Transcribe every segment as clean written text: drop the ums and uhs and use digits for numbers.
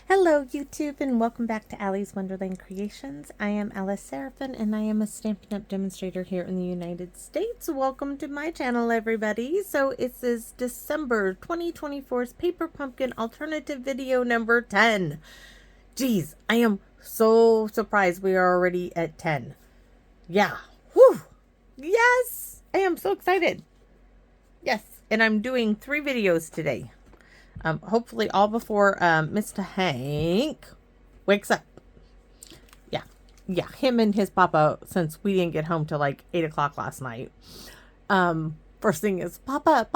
Hello YouTube and welcome back to Allie's Wonderland Creations. I am Alice Seraphin and I am a Stampin' Up! Demonstrator here in the United States. Welcome to my channel everybody. So it is December 2024's Paper Pumpkin Alternative Video number 10. Geez, I am so surprised we are already at 10. Yeah. Whew. Yes! I am so excited. Yes, and I'm doing 3 videos today. Hopefully all before Mr. Hank wakes up. Yeah, him and his papa, since we didn't get home till like 8 o'clock last night. First thing is, Papa,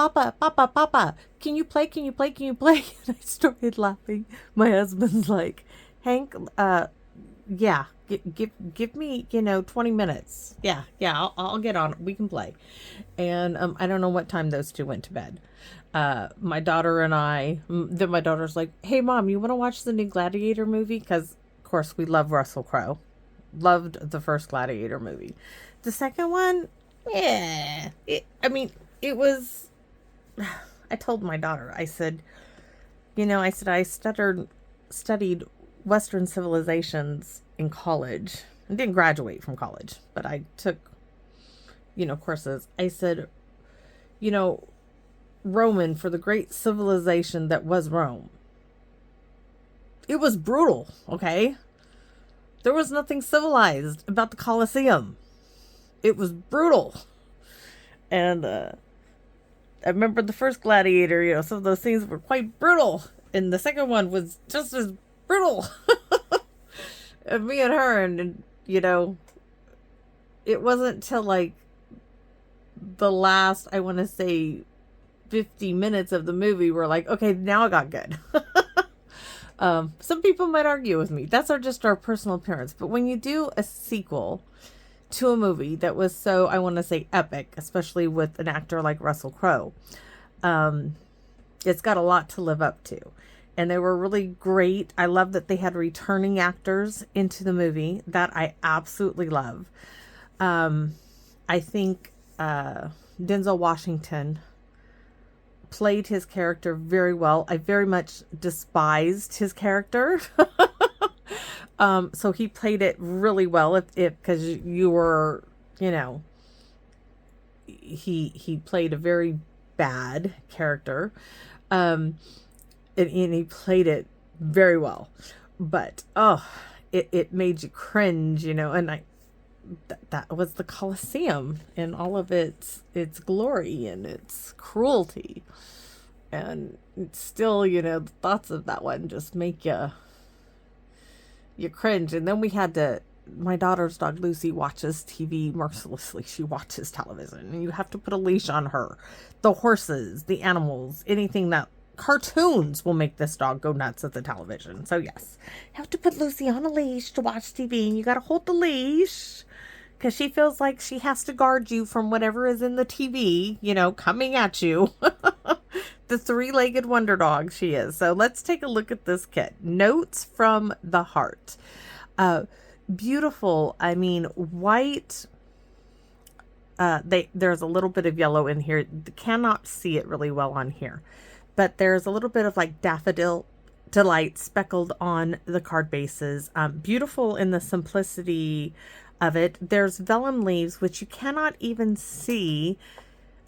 can you play? Can you play? Can you play? And I started laughing. My husband's like, Hank, yeah, give me, 20 minutes. Yeah, I'll get on. We can play. And I don't know what time those two went to bed. My daughter and then my daughter's like, hey mom, you want to watch the new Gladiator movie? Because of course we love Russell Crowe. Loved the first Gladiator movie. The second one, yeah, it was, I told my daughter, I said I studied Western civilizations in college. I didn't graduate from college, but I took, courses. I said, Roman, for the great civilization that was Rome, it was brutal, okay? There was nothing civilized about the Colosseum. It was brutal. And I remember the first Gladiator, some of those scenes were quite brutal. And the second one was just as brutal. And me and her, and it wasn't till like the last, I want to say, 50 minutes of the movie were like, okay, now I got good. Some people might argue with me. That's just our personal appearance. But when you do a sequel to a movie that was so, I want to say, epic, especially with an actor like Russell Crowe, it's got a lot to live up to. And they were really great. I love that they had returning actors into the movie. That I absolutely love. I think Denzel Washington played his character very well. I very much despised his character. So he played it really well because you were, he played a very bad character. And he played it very well. But, it made you cringe, and that was the Colosseum in all of its glory and its cruelty. And it's still, the thoughts of that one just make you cringe. And then we had my daughter's dog Lucy watches TV mercilessly. She watches television, and you have to put a leash on her. The horses, the animals, anything that cartoons will make this dog go nuts at the television. So yes, you have to put Lucy on a leash to watch TV, and you got to hold the leash because she feels like she has to guard you from whatever is in the TV, coming at you. The 3-legged wonder dog she is. So let's take a look at this kit. Notes from the Heart. Beautiful. I mean, white. There's a little bit of yellow in here. Cannot see it really well on here. But there's a little bit of like daffodil delight speckled on the card bases. Beautiful in the simplicity of it. There's vellum leaves, which you cannot even see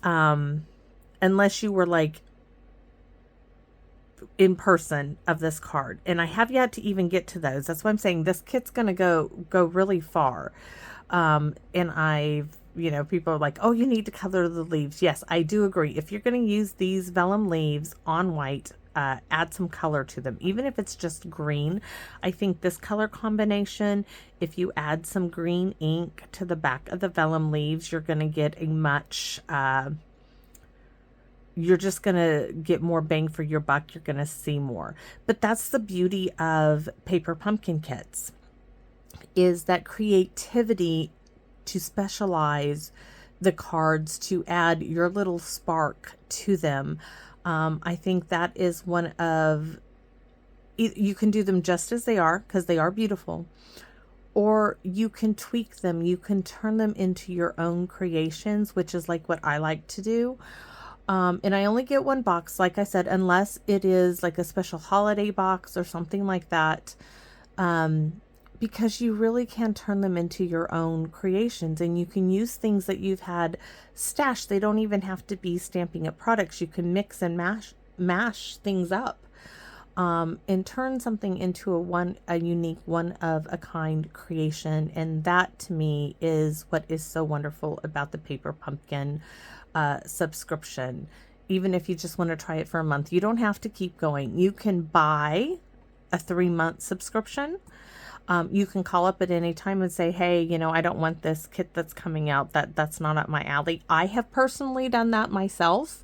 unless you were like in person of this card. And I have yet to even get to those. That's why I'm saying this kit's going to go really far. And people are like, oh, you need to color the leaves. Yes, I do agree. If you're going to use these vellum leaves on white, add some color to them, even if it's just green. I think this color combination, if you add some green ink to the back of the vellum leaves, you're going to get a much, you're just going to get more bang for your buck. You're going to see more. But that's the beauty of paper pumpkin kits, is that creativity to specialize the cards, to add your little spark to them. I think that is one of, you can do them just as they are because they are beautiful, or you can tweak them. You can turn them into your own creations, which is like what I like to do. And I only get one box, like I said, unless it is like a special holiday box or something like that. Because you really can turn them into your own creations, and you can use things that you've had stashed. They don't even have to be Stampin' Up products. You can mix and mash things up, and turn something into a unique, one of a kind creation. And that to me is what is so wonderful about the Paper Pumpkin subscription. Even if you just want to try it for a month, you don't have to keep going. You can buy a 3-month subscription. You can call up at any time and say, hey, you know, I don't want this kit that's coming out. That's not up my alley. I have personally done that myself.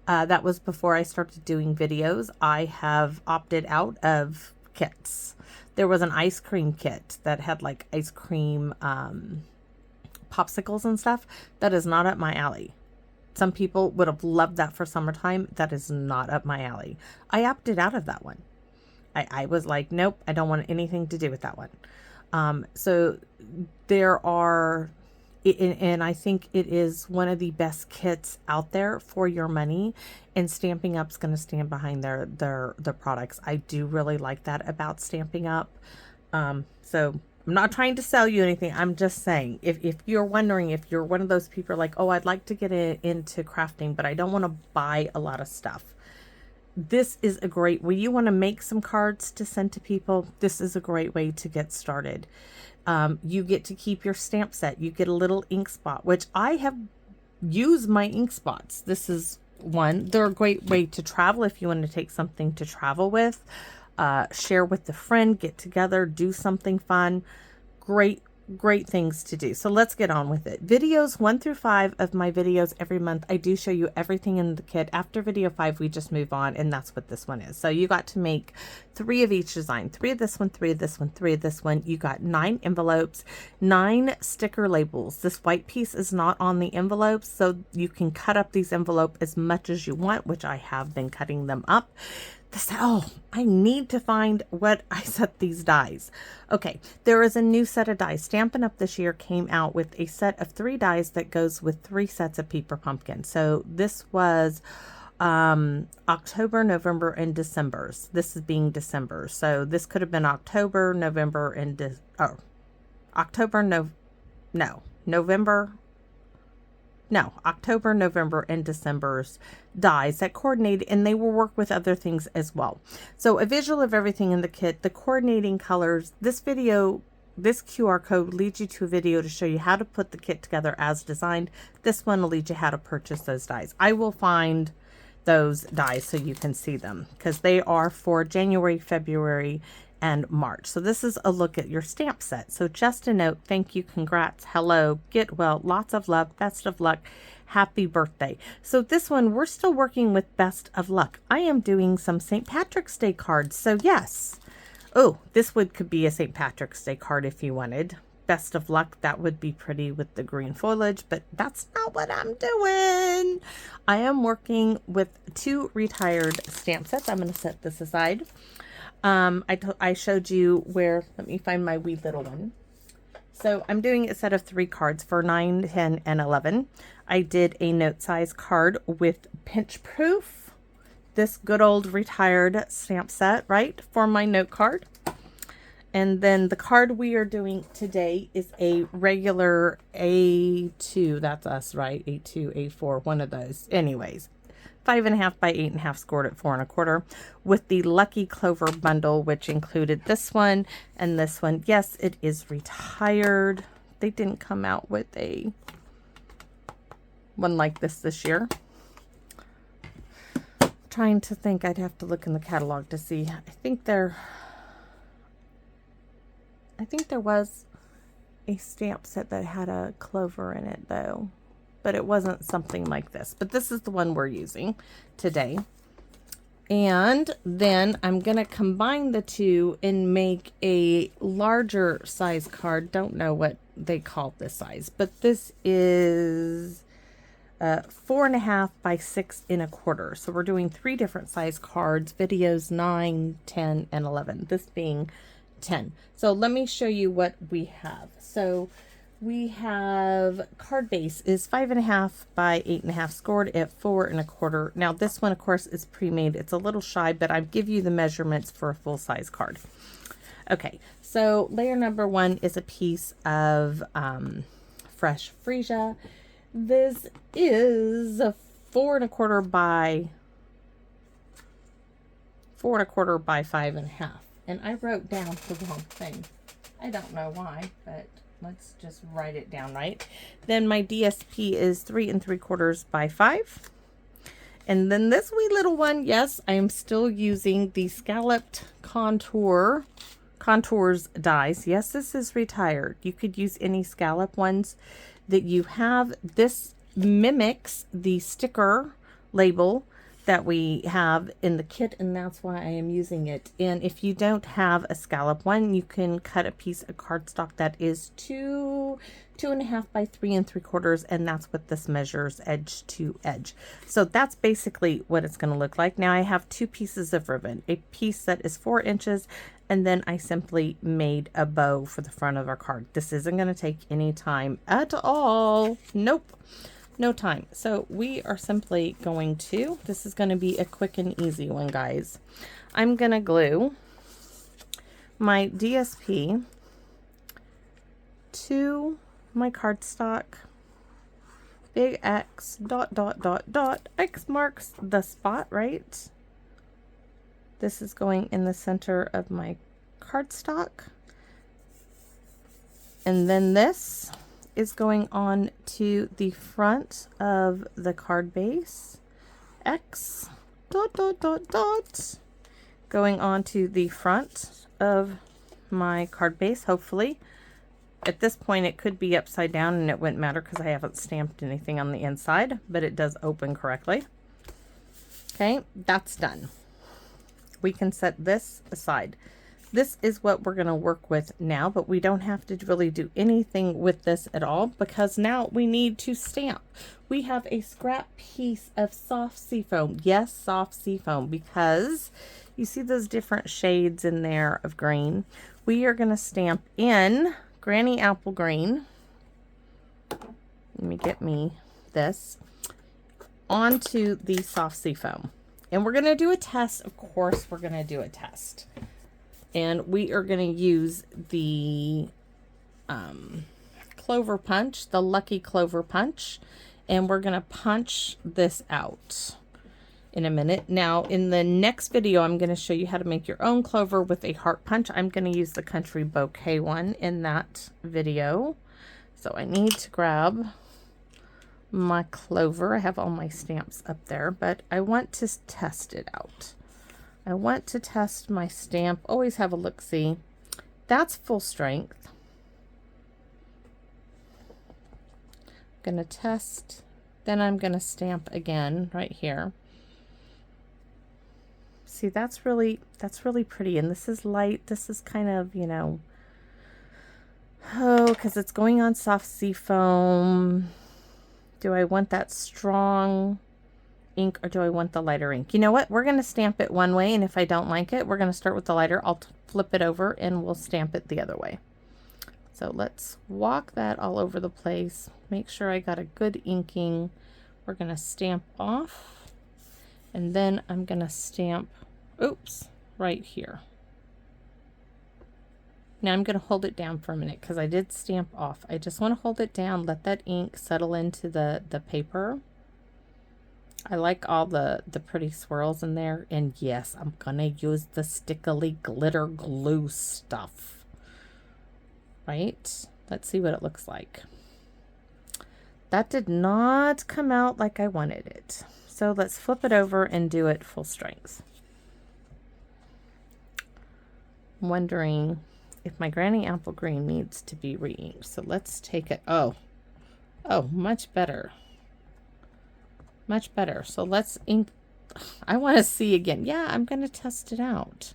That was before I started doing videos. I have opted out of kits. There was an ice cream kit that had like ice cream popsicles and stuff. That is not up my alley. Some people would have loved that for summertime. That is not up my alley. I opted out of that one. I was like, nope, I don't want anything to do with that one. So there are, and I think it is one of the best kits out there for your money, and Stampin' Up's going to stand behind their products. I do really like that about Stampin' Up. So I'm not trying to sell you anything. I'm just saying, if you're wondering, if you're one of those people like, oh, I'd like to get into crafting, but I don't want to buy a lot of stuff. This is a great way. You want to make some cards to send to people. This is a great way to get started. You get to keep your stamp set. You get a little ink spot, which I have used my ink spots. This is one. They're a great way to travel if you want to take something to travel with, share with a friend, get together, do something fun. Great things to do. So let's get on with it. Videos 1 through 5 of my videos every month, I do show you everything in the kit. After video 5, we just move on, and that's what this one is. So you got to make 3 of each design, 3 of this one, 3 of this one, 3 of this one. You got 9 envelopes, 9 sticker labels. This white piece is not on the envelopes, so you can cut up these envelopes as much as you want, which I have been cutting them up. Oh, I need to find what I set these dies. Okay, there is a new set of dies. Stampin' Up this year came out with a set of 3 dies that goes with 3 sets of Paper Pumpkin. So this was October, November, and December's. This is being December. So this could have been October, November, and October, November, and December's dies that coordinate, and they will work with other things as well. So a visual of everything in the kit, the coordinating colors. This video, this QR code leads you to a video to show you how to put the kit together as designed. This one will lead you how to purchase those dies. I will find those dies so you can see them, because they are for January, February, and March. So this is a look at your stamp set. So just a note, thank you, congrats, hello, get well, lots of love, best of luck, happy birthday. So this one, we're still working with best of luck. I am doing some St. Patrick's Day cards. So yes, oh, this would could be a St. Patrick's Day card if you wanted. Best of luck, that would be pretty with the green foliage, but that's not what I'm doing. I am working with 2 retired stamp sets. I'm going to set this aside. I showed you where, let me find my wee little one. So I'm doing a set of 3 cards for 9, 10, and 11. I did a note size card with pinch proof, this good old retired stamp set, right, for my note card. And then the card we are doing today is a regular A2, that's us, right? A2, A4, one of those. Anyways, 5.5 by 8.5 scored at 4 1/4 with the Lucky Clover bundle, which included this one and this one. Yes, it is retired. They didn't come out with a one like this year. Trying to think, I'd have to look in the catalog to see. I think there was a stamp set that had a Clover in it though, but it wasn't something like this. But this is the one we're using today. And then I'm going to combine the 2 and make a larger size card. Don't know what they call this size, but this is 4.5 by 6 1/4. So we're doing 3 different size cards, videos 9, 10, and 11. This being 10. So let me show you what we have. So We have card base is 5.5 by 8.5, scored at 4.25. Now this one, of course, is pre-made. It's a little shy, but I give you the measurements for a full-size card. Okay, so layer number 1 is a piece of fresh freesia. This is a 4.25 by 5.5. And I wrote down the wrong thing. I don't know why, but let's just write it down right. Then my DSP is 3.75 by 5. And then this wee little one, yes, I am still using the Scalloped Contours dies. Yes, this is retired. You could use any scallop ones that you have. This mimics the sticker label that we have in the kit, and that's why I am using it. And if you don't have a scallop one, you can cut a piece of cardstock that is 2.5 by 3.75, and that's what this measures edge to edge. So that's basically what it's going to look like. Now I have 2 pieces of ribbon, a piece that is 4 inches, and then I simply made a bow for the front of our card. This isn't going to take any time at all. Nope. No time. So we are simply going to, this is going to be a quick and easy one, guys. I'm going to glue my DSP to my cardstock. Big X, dot, dot, dot, dot. X marks the spot, right? This is going in the center of my cardstock. And then this is going on to the front of the card base. X, dot, dot, dot, dot. Going on to the front of my card base, hopefully. At this point, it could be upside down and it wouldn't matter because I haven't stamped anything on the inside, but it does open correctly. Okay, that's done. We can set this aside. This is what we're going to work with now, but we don't have to really do anything with this at all because now we need to stamp. We have a scrap piece of soft seafoam. Yes, soft seafoam, because you see those different shades in there of green. We are going to stamp in Granny Apple Green. Let me get me this onto the soft seafoam. And we're going to do a test. Of course, we're going to do a test. And we are going to use the Clover punch, the Lucky Clover punch. And we're going to punch this out in a minute. Now, in the next video, I'm going to show you how to make your own clover with a heart punch. I'm going to use the Country Bouquet one in that video. So I need to grab my clover. I have all my stamps up there, but I want to test it out. I want to test my stamp. Always have a look-see. That's full strength. I'm going to test. Then I'm going to stamp again right here. See, that's really pretty. And this is light. This is kind of, you know, oh, because it's going on soft seafoam. Do I want that strong ink or do I want the lighter ink? You know what? We're going to stamp it one way, and if I don't like it, we're going to start with the lighter. I'll flip it over and we'll stamp it the other way. So let's walk that all over the place. Make sure I got a good inking. We're going to stamp off, and then I'm going to stamp, oops, right here. Now I'm going to hold it down for a minute because I did stamp off. I just want to hold it down, let that ink settle into the paper. I like all the pretty swirls in there. And yes, I'm going to use the stickily glitter glue stuff. Right? Let's see what it looks like. That did not come out like I wanted it. So let's flip it over and do it full strength. I'm wondering if my Granny Apple Green needs to be re-inked. So let's take it. Oh, much better. Much better. So let's ink. I want to see again. Yeah, I'm going to test it out.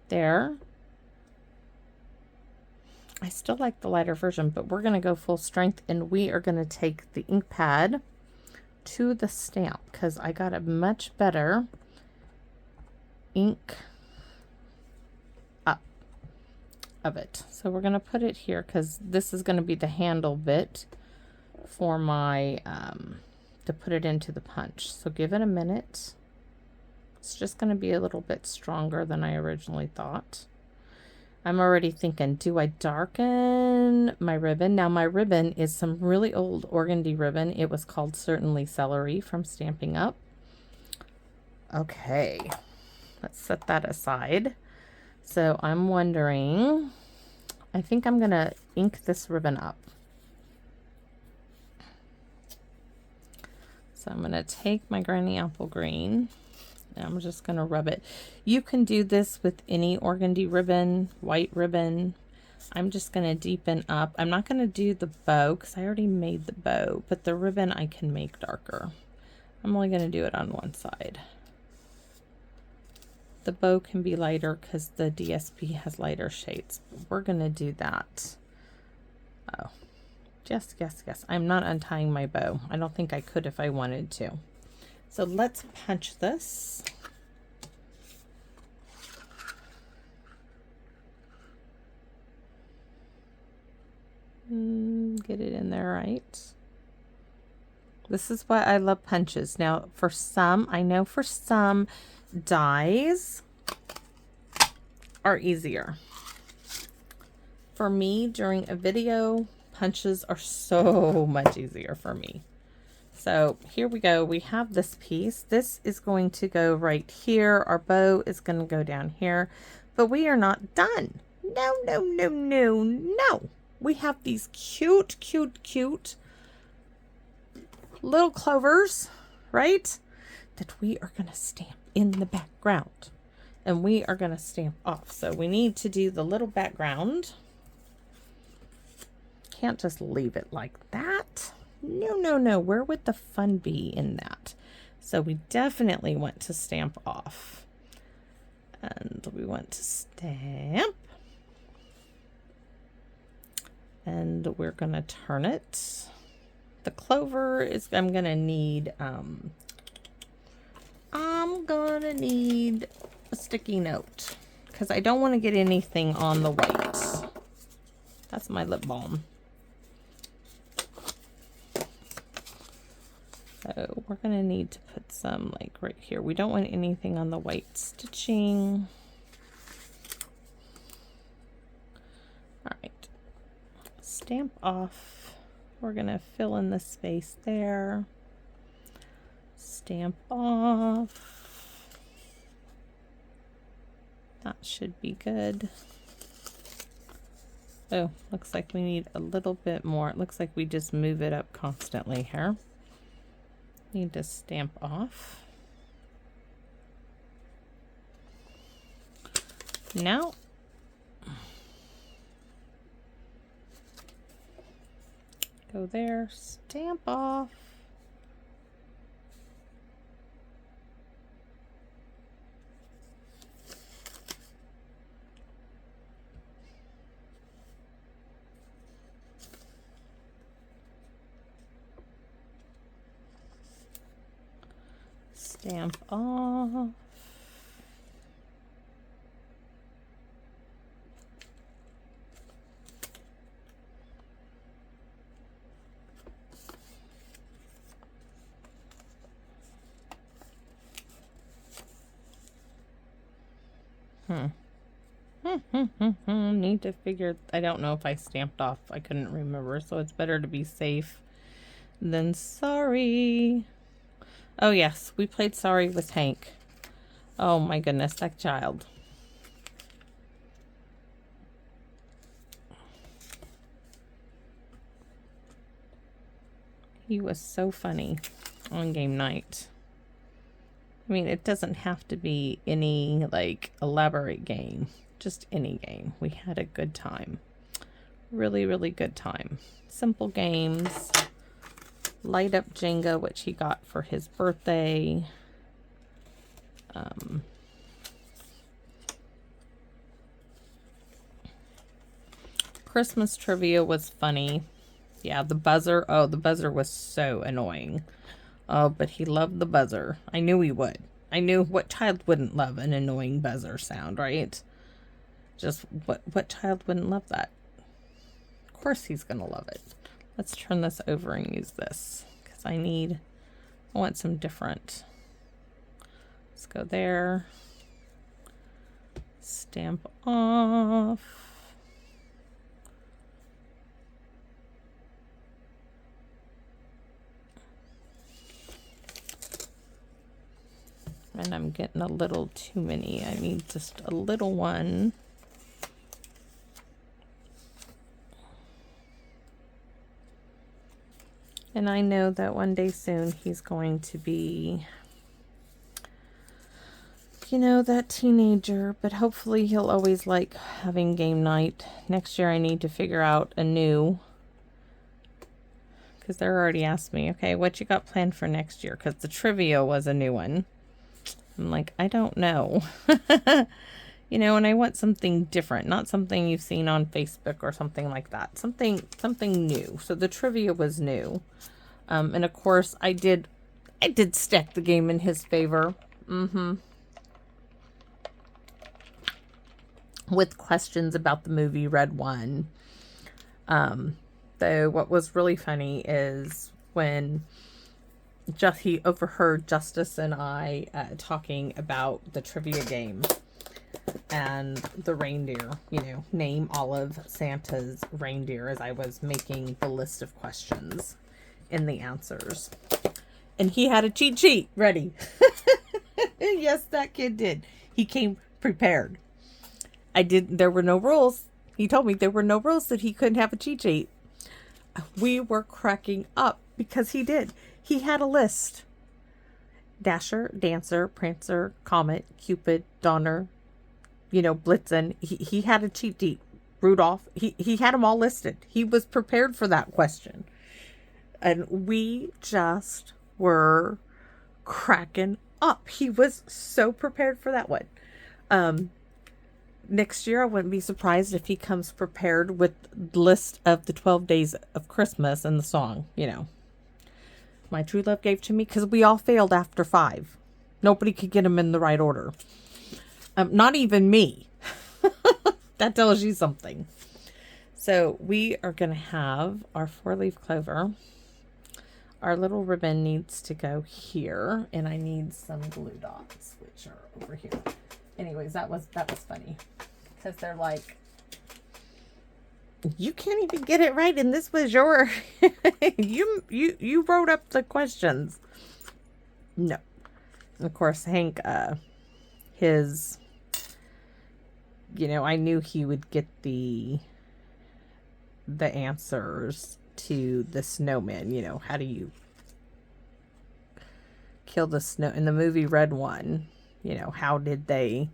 There. I still like the lighter version, but we're going to go full strength, and we are going to take the ink pad to the stamp because I got a much better ink up. of it. So we're going to put it here because this is going to be the handle bit for my, to put it into the punch. So give it a minute. It's just going to be a little bit stronger than I originally thought. I'm already thinking, do I darken my ribbon? Now my ribbon is some really old organdy ribbon. It was called Certainly Celery from Stampin' Up. Okay, let's set that aside. So I'm wondering, I think I'm gonna ink this ribbon up. So I'm gonna take my Granny Apple Green and I'm just gonna rub it. You can do this with any organdy ribbon, white ribbon. I'm just gonna deepen up. I'm not gonna do the bow because I already made the bow, but the ribbon I can make darker. I'm only gonna do it on one side. The bow can be lighter because the DSP has lighter shades. We're gonna do that. Oh, yes. I'm not untying my bow. I don't think I could if I wanted to. So let's punch this. Get it in there right. This is why I love punches. Now for some, I know for some, dies are easier. For me, during a video, punches are so much easier for me. So here we go. We have this piece. This is going to go right here. Our bow is going to go down here, but we are not done. No. We have these cute little clovers, right? That we are going to stamp in the background, and we are going to stamp off. So we need to do the little background. Can't just leave it like that. No. Where would the fun be in that? So we definitely want to stamp off, and we want to stamp, and we're going to turn it. The clover is, I'm going to need a sticky note because I don't want to get anything on the white. That's my lip balm. So we're going to need to put some like right here. We don't want anything on the white stitching. All right. Stamp off. We're going to fill in the space there. Stamp off. That should be good. Oh, looks like we need a little bit more. It looks like we just move it up constantly here. Need to stamp off. Now, go there, stamp off. Stamp off. Need to figure, I don't know if I stamped off. I couldn't remember, so it's better to be safe than sorry. Oh yes, we played Sorry with Hank. Oh my goodness, that child. He was so funny on game night. I mean, it doesn't have to be any like elaborate game, just any game. We had a good time. Really good time. Simple games. Light up Jenga, which he got for his birthday. Christmas trivia was funny. Yeah, the buzzer. Oh, the buzzer was so annoying. Oh, but he loved the buzzer. I knew he would. I knew what child wouldn't love an annoying buzzer sound, right? Just what child wouldn't love that? Of course he's going to love it. Let's turn this over and use this because I want some different. Let's go there. Stamp off. And I'm getting a little too many. I need just a little one. And I know that one day soon he's going to be, you know, that teenager, but hopefully he'll always like having game night. Next year I need to figure out a new, because they're already asked me, okay, what you got planned for next year? Because the trivia was a new one. I'm like, I don't know. You know, and I want something different, not something you've seen on Facebook or something like that. Something new. So the trivia was new. And of course I did stack the game in his favor. With questions about the movie Red One. Though what was really funny is when he overheard Justice and I talking about the trivia game and the reindeer, you know, name all of Santa's reindeer as I was making the list of questions and the answers. And he had a cheat sheet ready. Yes, that kid did. He came prepared. There were no rules. He told me there were no rules that he couldn't have a cheat sheet. We were cracking up because he did. He had a list. Dasher, Dancer, Prancer, Comet, Cupid, Donner, you know, Blitzen. He had a cheat sheet. Rudolph. He had them all listed. He was prepared for that question. And we just were cracking up. He was so prepared for that one. Next year, I wouldn't be surprised if he comes prepared with the list of the 12 days of Christmas and the song, you know. My true love gave to me, because we all failed after 5. Nobody could get them in the right order. Not even me. That tells you something. So we are going to have our 4-leaf clover. Our little ribbon needs to go here, and I need some glue dots, which are over here. Anyways, that was funny, because they're like, you can't even get it right, and this was your you wrote up the questions. No. And of course, Hank, his, you know, I knew he would get the answers to the snowman. You know, how do you kill the snow in the movie Red One? You know, how did they,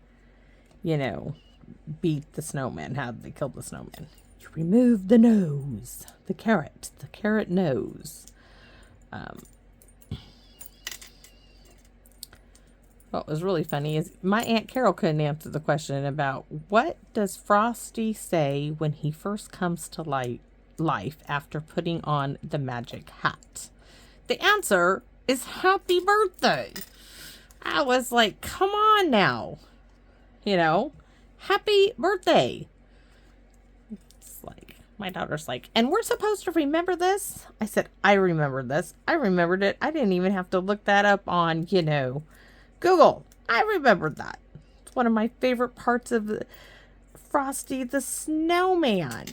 you know, beat the snowman? How did they kill the snowman? You remove the nose, the carrot nose. What was really funny is my Aunt Carol couldn't answer the question about what does Frosty say when he first comes to life after putting on the magic hat. The answer is happy birthday. I was like, come on now. You know, happy birthday. It's like, my daughter's like, and we're supposed to remember this? I said, I remembered this. I remembered it. I didn't even have to look that up on, you know, Google. I remembered that. It's one of my favorite parts of Frosty the Snowman.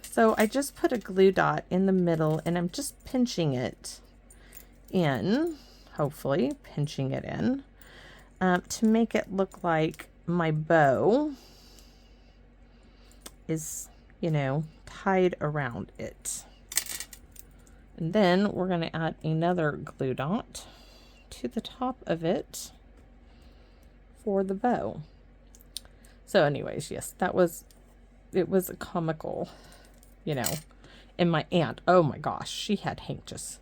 So I just put a glue dot in the middle, and I'm just pinching it in. Hopefully pinching it in to make it look like my bow is, you know, tied around it. And then we're going to add another glue dot to the top of it for the bow. So anyways, yes, it was a comical, you know, and my aunt, oh my gosh, she had Hank just,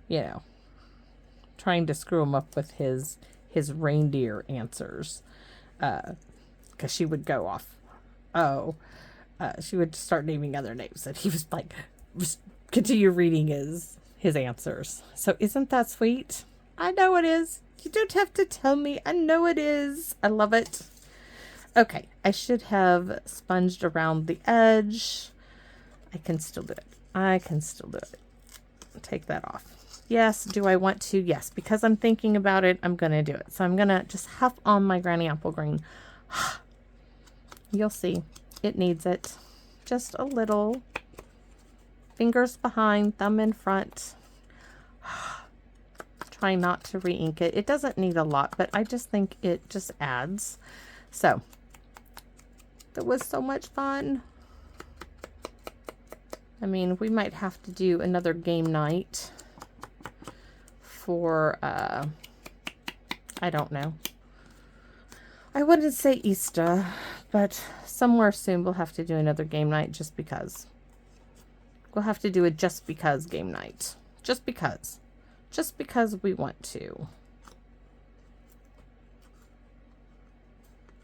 you know, trying to screw him up with his reindeer answers, because she would go off. She would start naming other names, and he was like, just continue reading his answers. So isn't that sweet? I know it is. You don't have to tell me. I know it is. I love it. Okay, I should have sponged around the edge. I can still do it. I can still do it. Take that off. Yes, do I want to? Yes, because I'm thinking about it, I'm going to do it. So I'm going to just huff on my Granny Apple Green. You'll see. It needs it. Just a little. Fingers behind, thumb in front. Try not to re-ink it. It doesn't need a lot, but I just think it just adds. So, that was so much fun. I mean, we might have to do another game night for, I don't know. I wouldn't say Easter, but somewhere soon we'll have to do another game night just because. We'll have to do a just because game night. Just because. Just because we want to.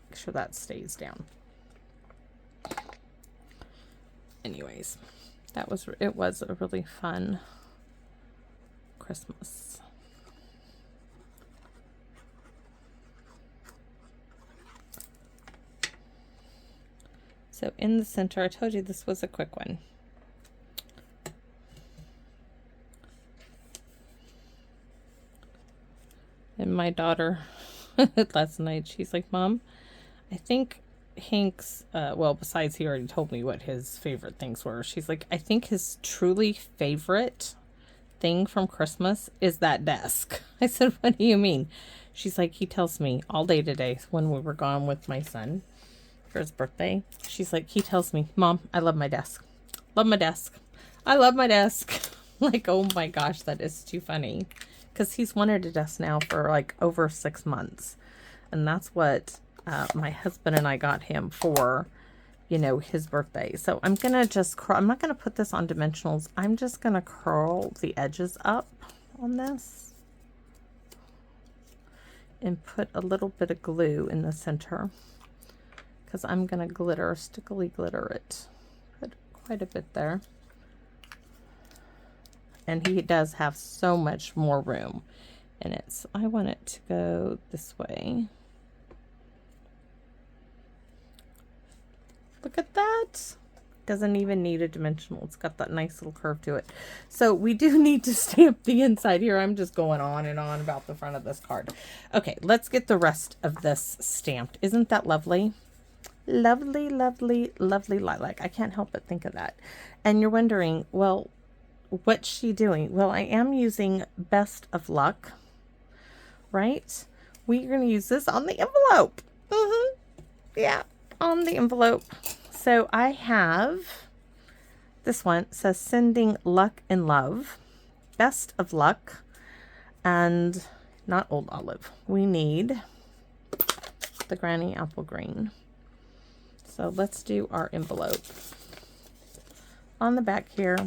Make sure that stays down. Anyways, it was a really fun Christmas. So in the center, I told you this was a quick one. And my daughter last night, she's like, Mom, I think Hank's, well, besides he already told me what his favorite things were. She's like, I think his truly favorite thing from Christmas is that desk. I said, what do you mean? She's like, he tells me all day today when we were gone with my son for his birthday. She's like, he tells me, Mom, I love my desk. Love my desk. I love my desk. Like, oh my gosh, that is too funny. Because he's wanted a desk now for like over 6 months. And that's what my husband and I got him for, you know, his birthday. So I'm going to just curl. I'm not going to put this on dimensionals. I'm just going to curl the edges up on this. And put a little bit of glue in the center. Because I'm going to stickily glitter it. Put quite a bit there. And he does have so much more room in it. So I want it to go this way. Look at that. Doesn't even need a dimensional. It's got that nice little curve to it. So we do need to stamp the inside here. I'm just going on and on about the front of this card. Okay, let's get the rest of this stamped. Isn't that lovely? Lovely, lovely, lovely lilac. I can't help but think of that. And you're wondering, well, what's she doing? Well, I am using Best of Luck, right? We're going to use this on the envelope. Yeah, on the envelope. So I have this one. It says Sending Luck and Love. Best of Luck. And not Old Olive. We need the Granny Apple Green. So let's do our envelope. On the back here,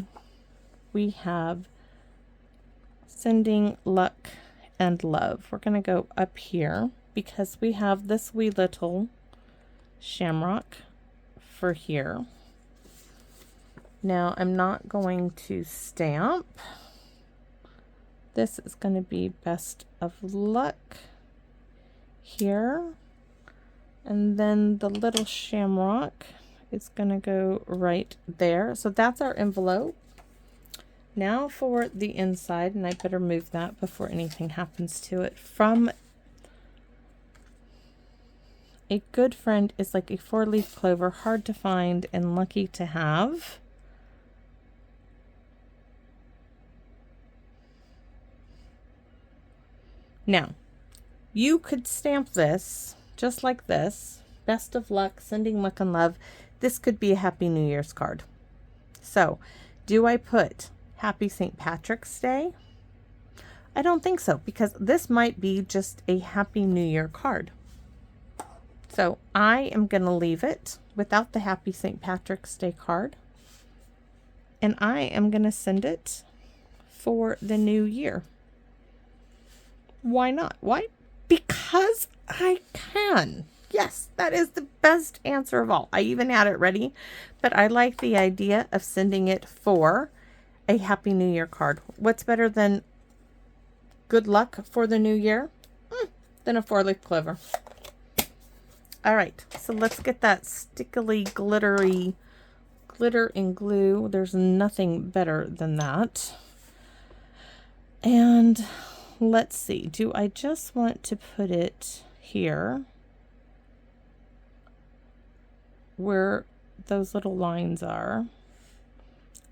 we have Sending Luck and Love. We're going to go up here because we have this wee little shamrock for here. Now I'm not going to stamp. This is going to be Best of Luck here. And then the little shamrock is going to go right there. So that's our envelope. Now for the inside, and I better move that before anything happens to it. From A Good Friend is like a 4-leaf clover, hard to find and lucky to have. Now, you could stamp this just like this. Best of Luck, Sending Luck and Love. This could be a Happy New Year's card. So, do I put Happy St. Patrick's Day? I don't think so, because this might be just a Happy New Year card. So I am going to leave it without the Happy St. Patrick's Day card. And I am going to send it for the new year. Why not? Why? Because I can. Yes, that is the best answer of all. I even had it ready, but I like the idea of sending it for a Happy New Year card. What's better than good luck for the new year? Than a 4-leaf clover. All right, so let's get that stickily, glittery glitter and glue. There's nothing better than that. And let's see, do I just want to put it here where those little lines are?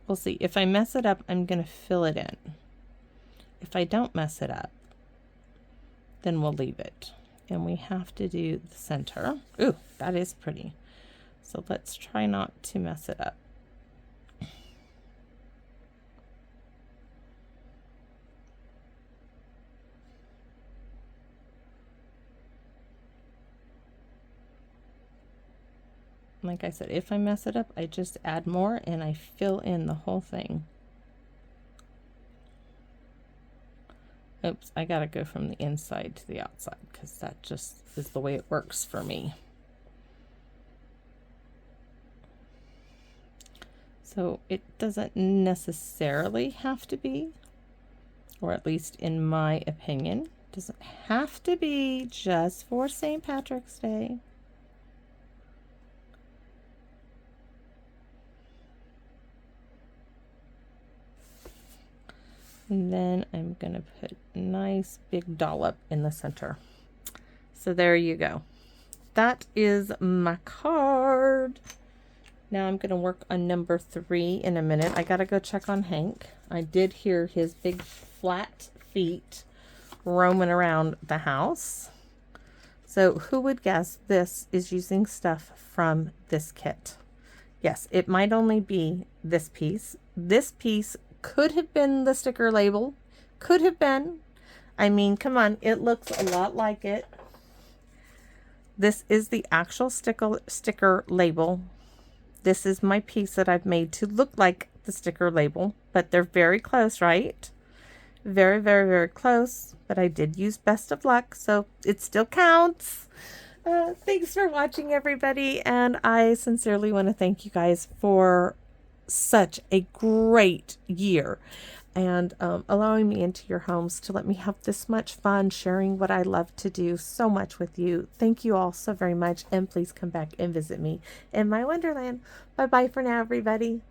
We'll see. If I mess it up, I'm going to fill it in. If I don't mess it up, then we'll leave it. And we have to do the center. Ooh, that is pretty. So let's try not to mess it up. Like I said, if I mess it up, I just add more and I fill in the whole thing. Oops, I gotta go from the inside to the outside because that just is the way it works for me. So it doesn't necessarily have to be, or at least in my opinion, doesn't have to be just for St. Patrick's Day. And then I'm going to put a nice big dollop in the center. So there you go. That is my card. Now I'm going to work on number 3 in a minute. I got to go check on Hank. I did hear his big flat feet roaming around the house. So who would guess this is using stuff from this kit? Yes, it might only be this piece. This piece could have been the sticker label. Could have been. I mean, come on, it looks a lot like it. This is the actual sticker label. This is my piece that I've made to look like the sticker label, but they're very close, right? Very, very, very close. But I did use Best of Luck, so it still counts. Thanks for watching, everybody, and I sincerely want to thank you guys for such a great year and allowing me into your homes to let me have this much fun sharing what I love to do so much with you. Thank you all so very much, and please come back and visit me in my wonderland. Bye bye for now, everybody.